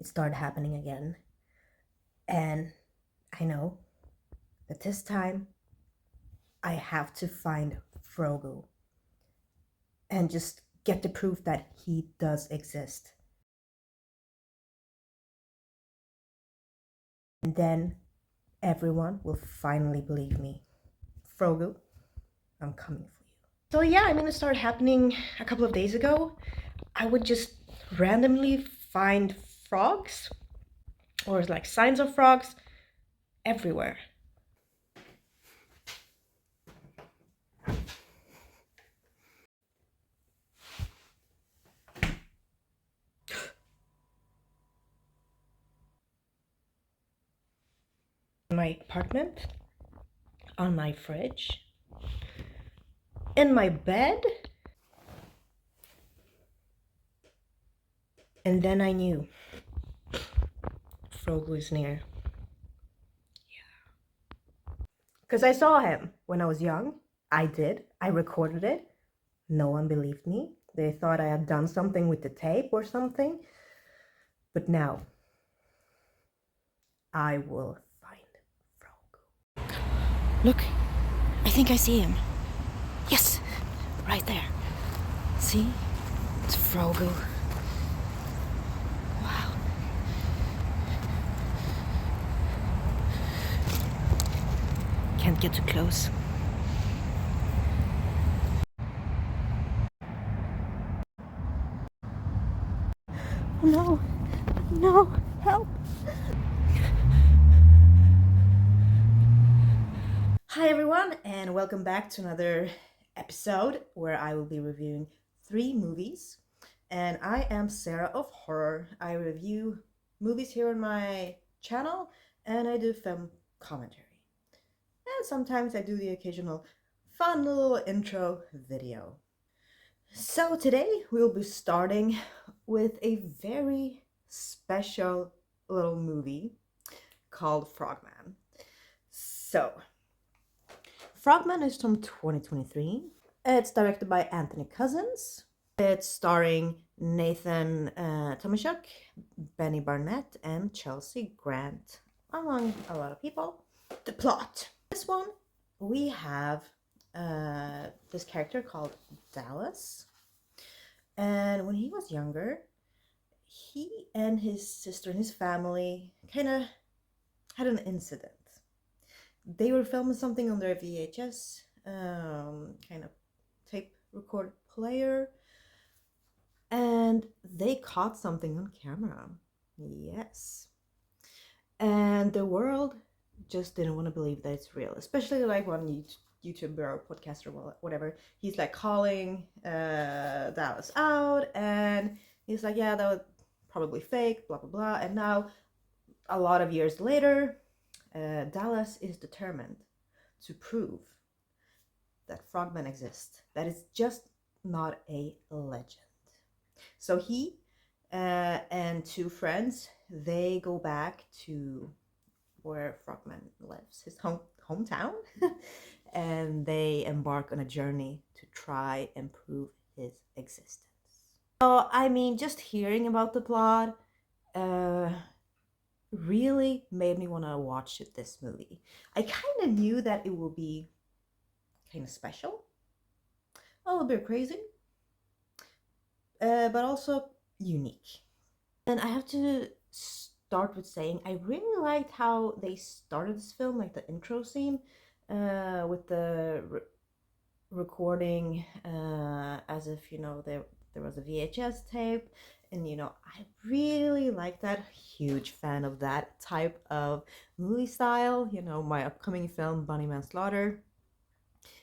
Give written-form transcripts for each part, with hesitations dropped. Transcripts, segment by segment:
it started happening again. And I know that this time I have to find Frogo and just get the proof that he does exist. And then everyone will finally believe me. Frogo, I'm coming for you. So yeah, it started happening a couple of days ago. I would just randomly find frogs or like signs of frogs everywhere. In my apartment, on my fridge, in my bed. And then I knew Frogo was near. Yeah. Because I saw him when I was young. I did. I recorded it. No one believed me. They thought I had done something with the tape or something. But now, I will find Frogo. Look, I think I see him. Yes, right there. See? It's Frogo. Wow. Can't get too close. No, no, help. Hi everyone, and welcome back to another episode where I will be reviewing 3 movies. And I am Sarah of Horror. I review movies here on my channel, and I do film commentary. And sometimes I do the occasional fun little intro video. So today we'll be starting with a very special little movie called Frogman. So, Frogman is from 2023. It's directed by Anthony Cousins. It's starring Nathan Tomashuk, Benny Barnett, and Chelsea Grant, among a lot of people. The plot. This one, we have this character called Dallas. And when he was younger, he and his sister and his family kind of had an incident. They were filming something on their VHS kind of tape record player, and they caught something on camera. Yes. And the world just didn't want to believe that it's real, especially like one YouTuber or podcaster or whatever. He's like calling Dallas out, and he's like, yeah, that was probably fake, blah blah blah. And now, a lot of years later, Dallas is determined to prove that Frogman exists, that it's just not a legend. So he and 2 friends, they go back to where Frogman lives, his hometown, and they embark on a journey to try and prove his existence. So, just hearing about the plot really made me want to watch this movie. I kind of knew that it would be kind of special, a little bit crazy, but also unique. And I have to start with saying I really liked how they started this film, like the intro scene with the recording as if, there was a VHS tape. And, I really like that. Huge fan of that type of movie style. My upcoming film, Bunny Manslaughter,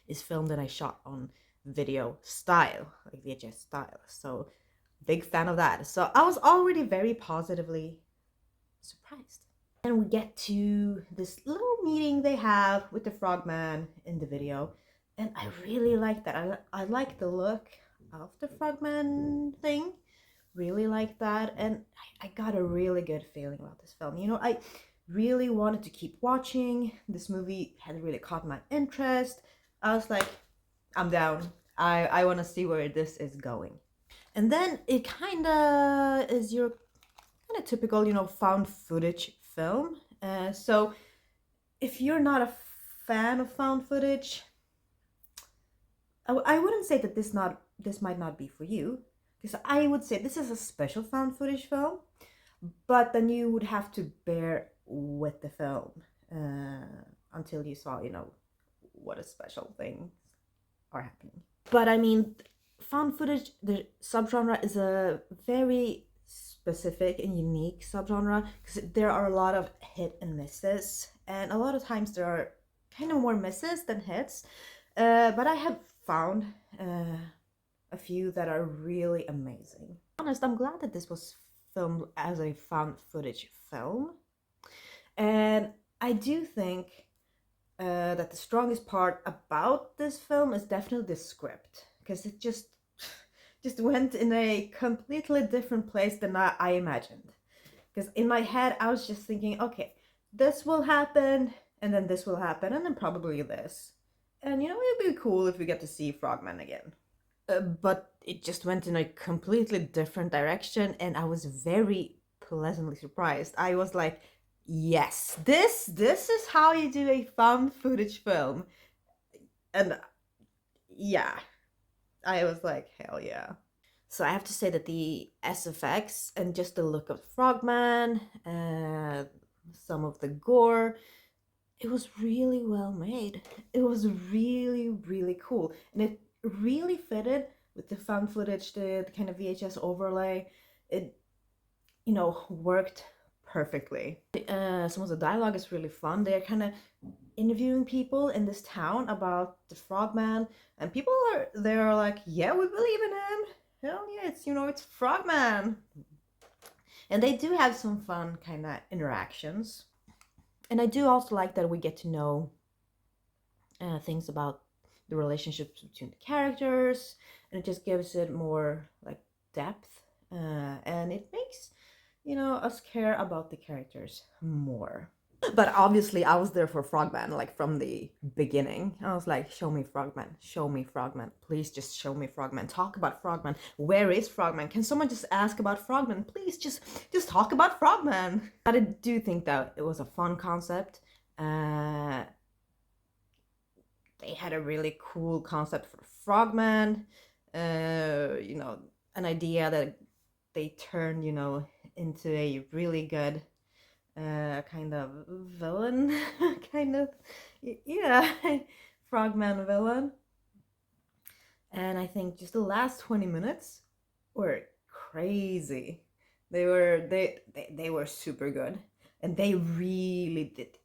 is film that I shot on video style, like VHS style. So, big fan of that. So, I was already very positively surprised. And we get to this little meeting they have with the Frogman in the video. And I really like that. I like the look of the Frogman thing. Really like that. And I got a really good feeling about this film. I really wanted to keep watching. This movie had really caught my interest. I was like, I'm down. I want to see where this is going. And then it kind of is your kind of typical, found footage film. So if you're not a fan of found footage, I wouldn't say that this might not be for you, because I would say this is a special found footage film, but then you would have to bear with the film until you saw, what a special things are happening. But I mean, found footage, the subgenre is a very specific and unique subgenre because there are a lot of hit and misses, and a lot of times there are kind of more misses than hits. But I have found a few that are really amazing. Honest, I'm glad that this was filmed as a found footage film, and I do think that the strongest part about this film is definitely the script, because it just went in a completely different place than I imagined. Because in my head I was just thinking, okay, this will happen, and then this will happen, and then probably this, and it'd be cool if we get to see Frogman again. But it just went in a completely different direction, and I was very pleasantly surprised. I was like, yes, this is how you do a found footage film. And yeah, I was like, hell yeah. So I have to say that the SFX and just the look of Frogman, some of the gore, it was really well made. It was really, really cool. And it really fitted with the found footage, the kind of VHS overlay. It, worked perfectly. Some of the dialogue is really fun. They're kind of interviewing people in this town about the Frogman, and people they're like, yeah, we believe in him. Hell yeah, it's Frogman. And they do have some fun kind of interactions. And I do also like that we get to know things about the relationships between the characters, and it just gives it more like depth, and it makes us care about the characters more. But obviously I was there for Frogman, like from the beginning. I was like, show me Frogman, show me Frogman, please just show me Frogman, talk about Frogman. Where is Frogman? Can someone just ask about Frogman? Please just talk about Frogman. But I do think that it was a fun concept. They had a really cool concept for Frogman. An idea that they turned, into a really good kind of villain, kind of, yeah, Frogman villain. And I think just the last 20 minutes were crazy. They were super good, and they really did.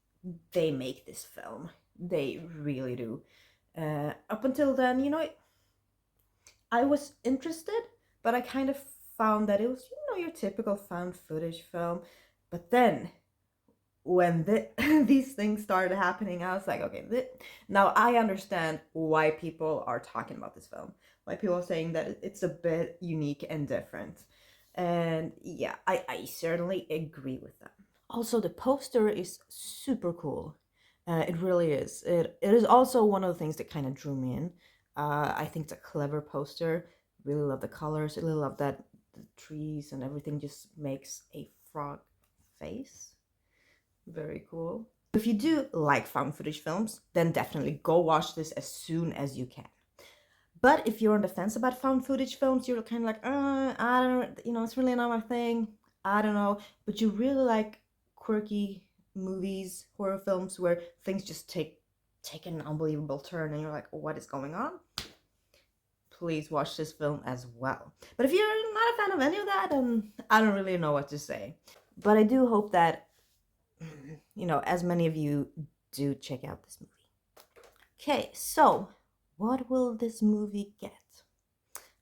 They make this film. They really do. Up until then, I was interested, but I kind of found that it was, your typical found footage film. But then when these things started happening, I was like, okay, now I understand why people are talking about this film, why people are saying that it's a bit unique and different. And yeah, I certainly agree with them. Also, the poster is super cool. It really is. It is also one of the things that kind of drew me in. I think it's a clever poster. Really love the colors. I really love that the trees and everything just makes a frog face. Very cool. If you do like found footage films, then definitely go watch this as soon as you can. But if you're on the fence about found footage films, you're kind of like, I don't, it's really not my thing. I don't know. But you really like quirky movies, horror films where things just take an unbelievable turn and you're like, what is going on? Please watch this film as well. But if you're not a fan of any of that, then I don't really know what to say. But I do hope that, as many of you do check out this movie. Okay, so what will this movie get?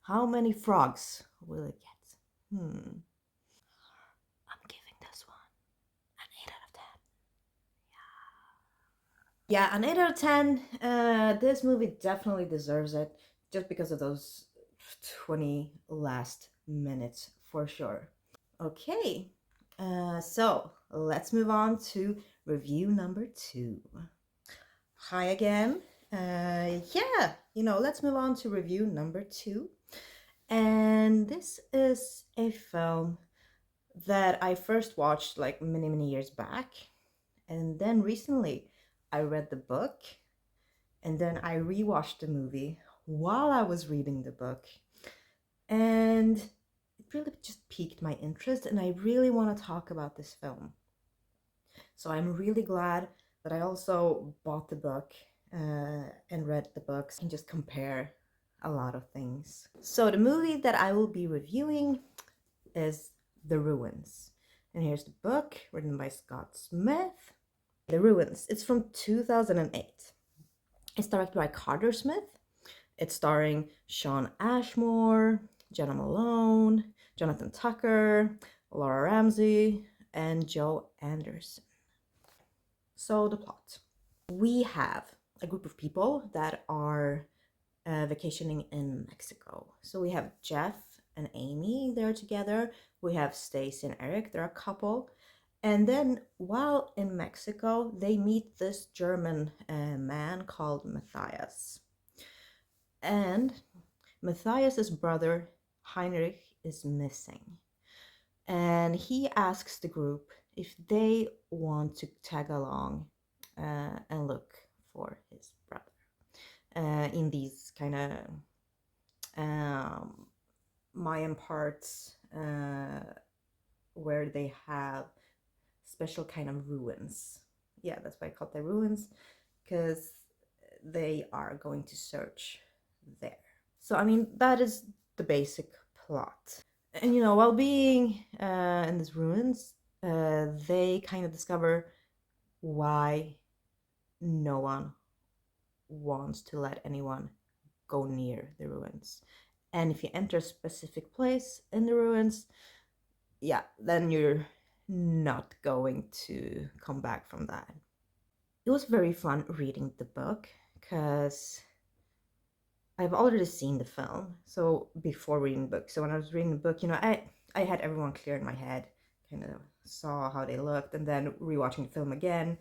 How many frogs will it get? I'm giving this one an 8 out of 10. Yeah, an 8 out of 10. This movie definitely deserves it, just because of those 20 last minutes for sure. Okay, so let's move on to review number 2. Hi again. Yeah, let's move on to review number 2. And this is a film that I first watched like many, many years back. And then recently I read the book, and then I rewatched the movie while I was reading the book. And it really just piqued my interest, and I really want to talk about this film. So I'm really glad that I also bought the book and read the books and just compare a lot of things. So the movie that I will be reviewing is The Ruins. And here's the book written by Scott Smith. The Ruins. It's from 2008. It's directed by Carter Smith. It's starring Sean Ashmore, Jenna Malone, Jonathan Tucker, Laura Ramsey, and Joe Anderson. So the plot. We have a group of people that are vacationing in Mexico. So we have Jeff and Amy, they're together. We have Stacy and Eric, they're a couple. And then while in Mexico, they meet this German man called Matthias. And Matthias's brother Heinrich is missing. And he asks the group if they want to tag along and look for his brother in these kind of Mayan parts where they have special kind of ruins. Yeah, that's why I call it the ruins, because they are going to search there. So, I mean, that is the basic plot. And, you know, while being in these ruins, they kind of discover why no one wants to let anyone go near the ruins. And if you enter a specific place in the ruins, yeah, then you're not going to come back from that. It was very fun reading the book because I've already seen the film. So before reading the book, so when I was reading the book, you know, I had everyone clear in my head, kind of saw how they looked, and then rewatching the film again,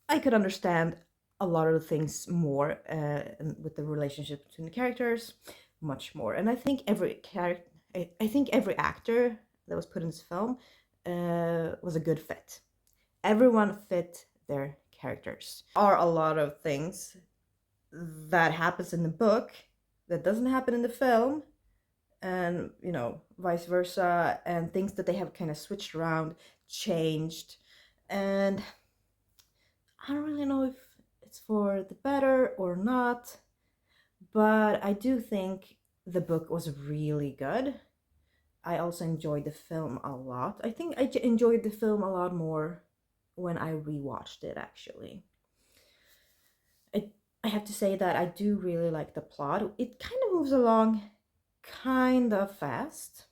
I could understand a lot of the things more with the relationship between the characters, much more. And I think every character, I think every actor that was put in this film was a good fit. Everyone fit their characters. There are a lot of things that happens in the book that doesn't happen in the film, and you know, vice versa, and things that they have kind of switched around, changed, and I don't really know if it's for the better or not, but I do think the book was really good. I also enjoyed the film a lot. I think I enjoyed the film a lot more when I rewatched it, actually. I have to say that I do really like the plot. It kind of moves along kind of fast.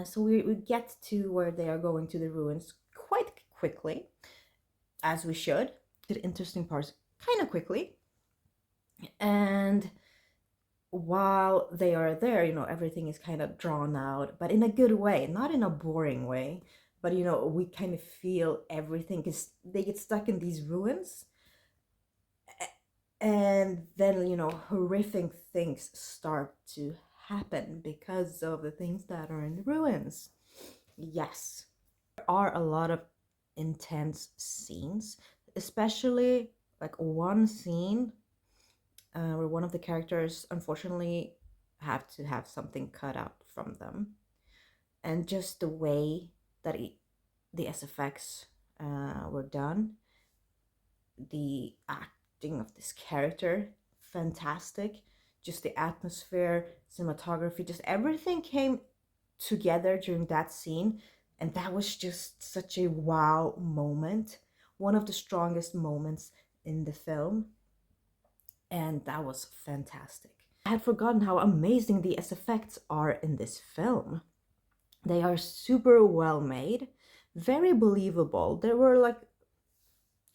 So we get to where they are going to the ruins quite quickly, as we should. The interesting parts kind of quickly. And while they are there, you know, everything is kind of drawn out, but in a good way, not in a boring way. But you know, we kind of feel everything because they get stuck in these ruins, and then you know, horrific things start to happen because of the things that are in the ruins. Yes, there are a lot of intense scenes, especially like one scene where one of the characters unfortunately have to have something cut out from them, and just the way that the SFX were done, the acting of this character, fantastic. Just the atmosphere, cinematography, just everything came together during that scene, and that was just such a wow moment, one of the strongest moments in the film, and that was fantastic. I had forgotten how amazing the SFX are in this film. They are super well made, very believable. There were like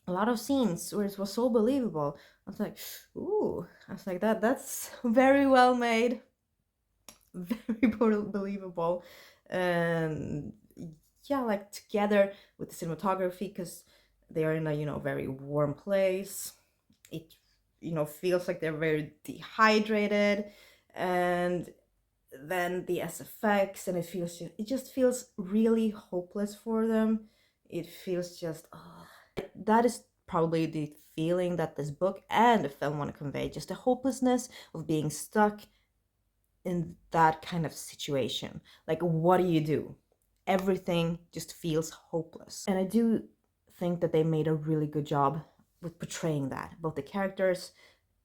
a lot of scenes where it was so believable. I was like, ooh, I was like, that's very well made, very believable. And yeah, like together with the cinematography, because they are in a, you know, very warm place. It, you know, feels like they're very dehydrated, and then the SFX, and it just feels really hopeless for them. It feels just that is probably the feeling that this book and the film want to convey, just the hopelessness of being stuck in that kind of situation. Like, what do you do? Everything just feels hopeless. And I do think that they made a really good job with portraying that, both the characters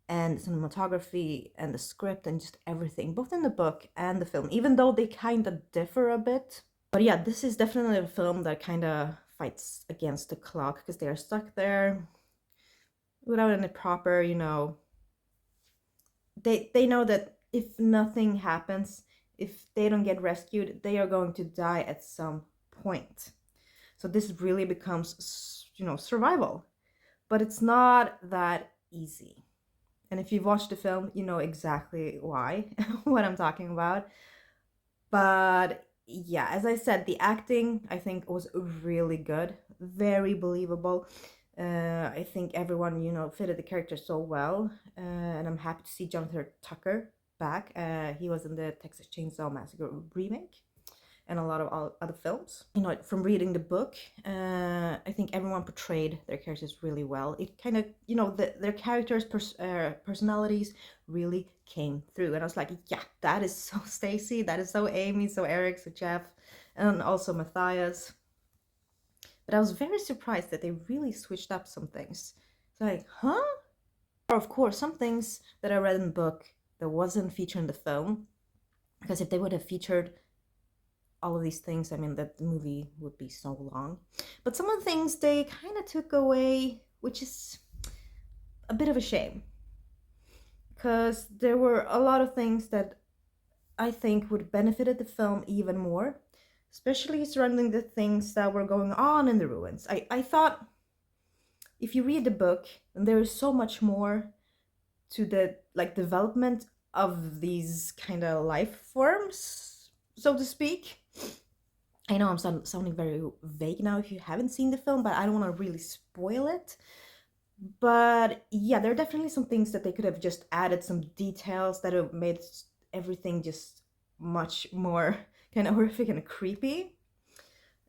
and cinematography and the script and just everything, both in the book and the film, even though they kind of differ a bit. But yeah, this is definitely a film that kind of fights against the clock because they are stuck there without any proper, they know that if nothing happens, if they don't get rescued, they are going to die at some point. So this really becomes, survival. But it's not that easy. And if you've watched the film, you know exactly why, what I'm talking about. But yeah, as I said, the acting I think was really good, very believable. I think everyone, fitted the character so well, and I'm happy to see Jonathan Tucker back. He was in the Texas Chainsaw Massacre remake and a lot of other films. From reading the book, I think everyone portrayed their characters really well. It kind of, their characters' personalities really came through. And I was like, yeah, that is so Stacy, that is so Amy, so Eric, so Jeff, and also Matthias. But I was very surprised that they really switched up some things. It's like, huh? Or of course, some things that I read in the book that wasn't featured in the film. Because if they would have featured all of these things, I mean, that movie would be so long. But some of the things they kind of took away, which is a bit of a shame. Because there were a lot of things that I think would have benefited the film even more, especially surrounding the things that were going on in the ruins. I thought if you read the book, there is so much more to the development of these kind of life forms, so to speak. I know I'm sounding very vague now if you haven't seen the film, but I don't want to really spoil it. But yeah, there are definitely some things that they could have just added some details that have made everything just much more kind of horrific and creepy.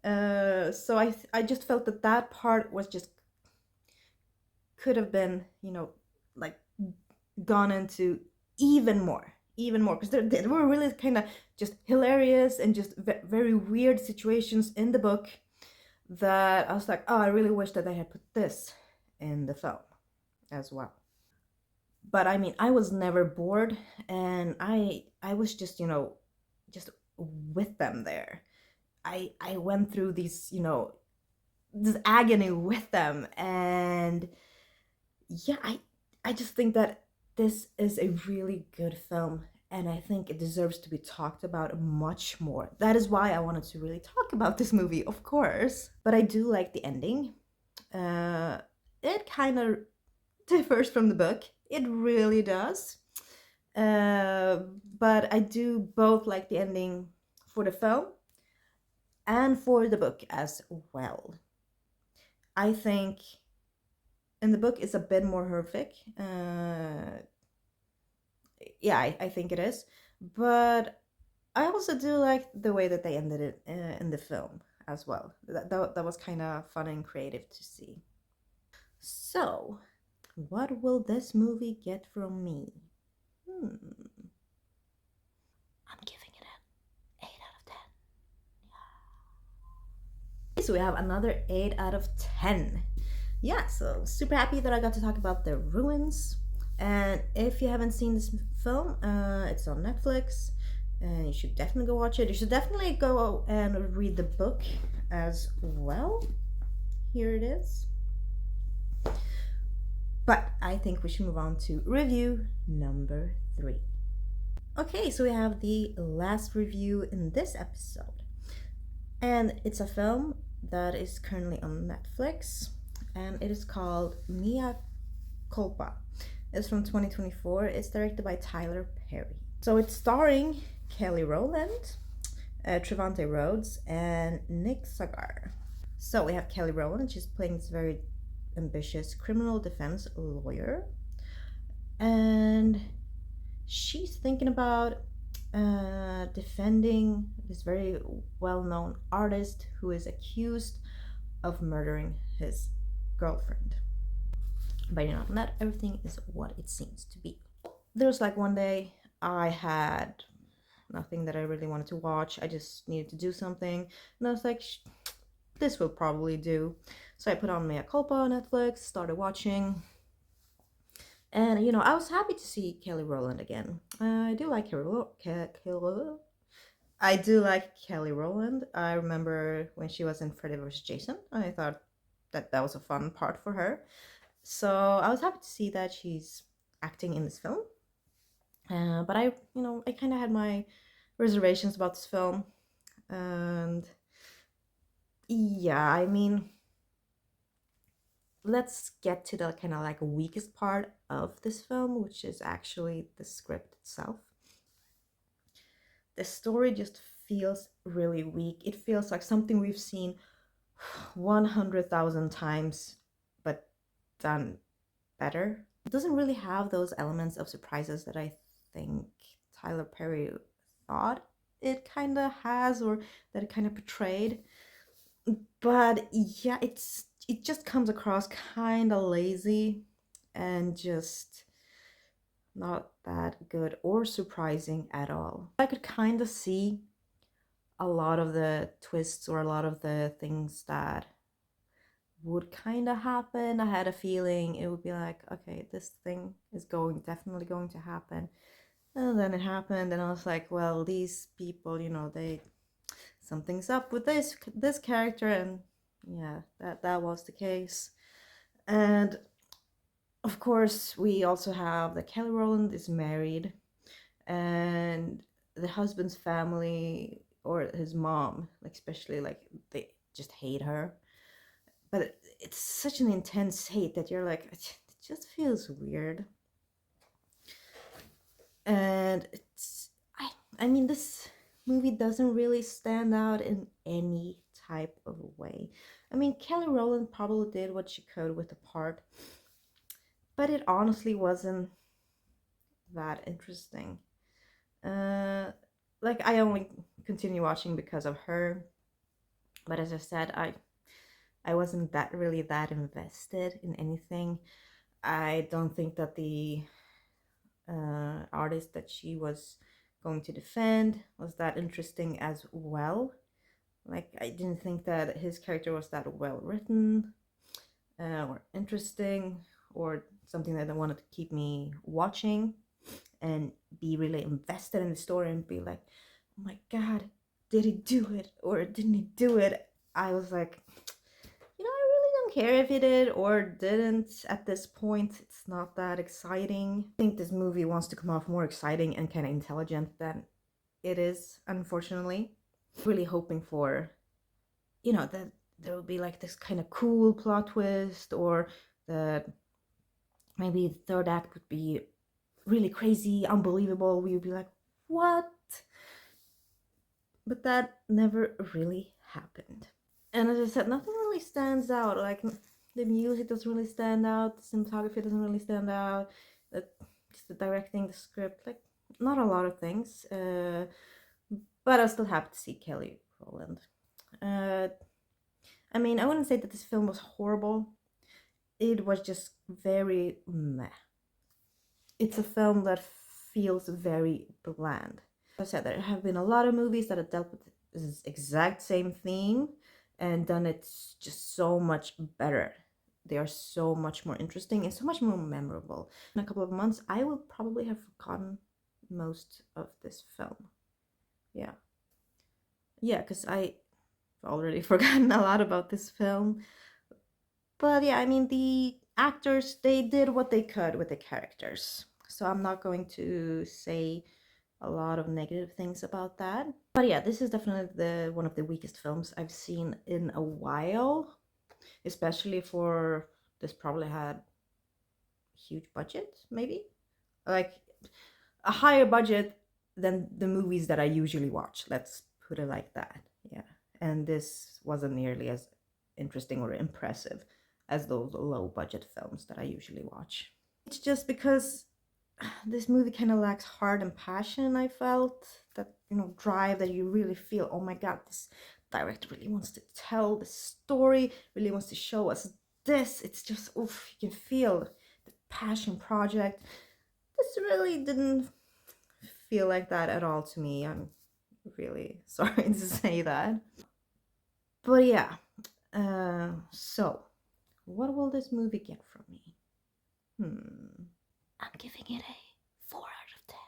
So I just felt that that part was just could have been, like gone into even more, because there were really kind of just hilarious and just very weird situations in the book that I was like, oh, I really wish that they had put this in the film as well. But I mean, I was never bored, and I was just, just with them there. I went through these, this agony with them, and yeah, I just think that this is a really good film, and I think it deserves to be talked about much more. That is why I wanted to really talk about this movie, of course. But I do like the ending. It kind of differs from the book. It really does. But I do both like the ending for the film and for the book as well. I think in the book it's a bit more horrific. Yeah, I think it is. But I also do like the way that they ended it in the film as well. That was kind of fun and creative to see. So, what will this movie get from me? Hmm. I'm giving it an 8 out of 10. Yeah. So we have another 8 out of 10. Yeah, so super happy that I got to talk about the ruins. And if you haven't seen this film, it's on Netflix, and you should definitely go watch it. You should definitely go and read the book as well. Here it is. But I think we should move on to review number 3. Okay, so we have the last review in this episode. And it's a film that is currently on Netflix, and it is called Mea Culpa. It's from 2024. It's directed by Tyler Perry. So it's starring Kelly Rowland, Trevante Rhodes, and Nick Sagar. So we have Kelly Rowland. She's playing this very ambitious criminal defense lawyer, and she's thinking about defending this very well-known artist who is accused of murdering his girlfriend. But you know, not everything is what it seems to be. There was like one day I had nothing that I really wanted to watch. I just needed to do something, and I was like, this will probably do. So I put on Mea Culpa on Netflix, started watching, and you know, I was happy to see Kelly Rowland again. I do like I do like Kelly Rowland. I remember when she was in Freddy vs. Jason. I thought that that was a fun part for her. So I was happy to see that she's acting in this film. But I kind of had my reservations about this film, and yeah, I mean, let's get to the kind of like weakest part of this film, which is actually the script itself. The story just feels really weak. It feels like something we've seen 100,000 times, but done better. It doesn't really have those elements of surprises that I think Tyler Perry thought it kind of has, or that it kind of portrayed. But yeah, it just comes across kind of lazy and just not that good or surprising at all. I could kind of see a lot of the twists or a lot of the things that would kind of happen. I had a feeling it would be like, okay, this thing is definitely going to happen. And then it happened, and I was like, well, these people, something's up with this character, and yeah, that was the case. And of course, we also have that Kelly Rowland is married, and the husband's family or his mom, like especially, like they just hate her. But it's such an intense hate that you're like, it just feels weird. And I mean, this movie doesn't really stand out in any type of way. I mean, Kelly Rowland probably did what she could with the part, but it honestly wasn't that interesting. Uh, like I only continue watching because of her, but as I said, I wasn't that invested in anything. I don't think that the artist that she was going to defend was that interesting as well. Like, I didn't think that his character was that well written or interesting or something that I wanted to keep me watching and be really invested in the story and be like, oh my god, did he do it or didn't he do it? I was like, I really don't care if he did or didn't at this point. It's not that exciting. I think this movie wants to come off more exciting and kind of intelligent than it is, unfortunately. Really hoping for, that there would be like this kind of cool plot twist, or that maybe the third act would be really crazy, unbelievable. We would be like, what? But that never really happened. And as I said, nothing really stands out. Like, the music doesn't really stand out, the cinematography doesn't really stand out, just the directing, the script, like not a lot of things. But I was still happy to see Kelly Rowland. Uh, I mean, I wouldn't say that this film was horrible. It was just very meh. It's a film that feels very bland. As I said, there have been a lot of movies that have dealt with this exact same theme and done it just so much better. They are so much more interesting and so much more memorable. In a couple of months, I will probably have forgotten most of this film. Yeah. Yeah, because I've already forgotten a lot about this film. But yeah, I mean, the actors, they did what they could with the characters. So I'm not going to say a lot of negative things about that. But yeah, this is definitely one of the weakest films I've seen in a while, especially for this probably had huge budget, maybe like a higher budget than the movies that I usually watch. Let's put it like that. Yeah, and this wasn't nearly as interesting or impressive as those low budget films that I usually watch. It's just because this movie kind of lacks heart and passion. I felt that, drive that you really feel, oh my god, this director really wants to tell the story, really wants to show us this. It's just, oof, you can feel the passion project. This really didn't feel like that at all to me. I'm really sorry to say that. But yeah, so what will this movie get from me? I'm giving it a 4 out of 10.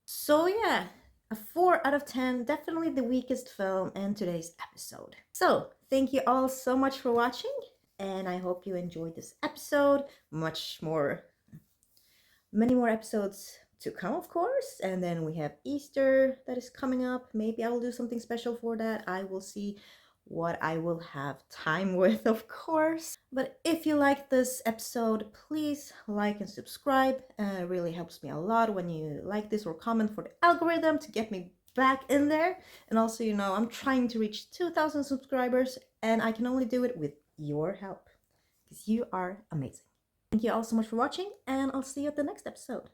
So yeah, a 4 out of 10, definitely the weakest film in today's episode. So thank you all so much for watching, and I hope you enjoyed this episode. Many more episodes to come, of course, and then we have Easter that is coming up. Maybe I will do something special for that. I will see what I will have time with, of course. But if you like this episode, please like and subscribe. It really helps me a lot when you like this or comment for the algorithm to get me back in there. And also, I'm trying to reach 2,000 subscribers, and I can only do it with your help because you are amazing. Thank you all so much for watching, and I'll see you at the next episode.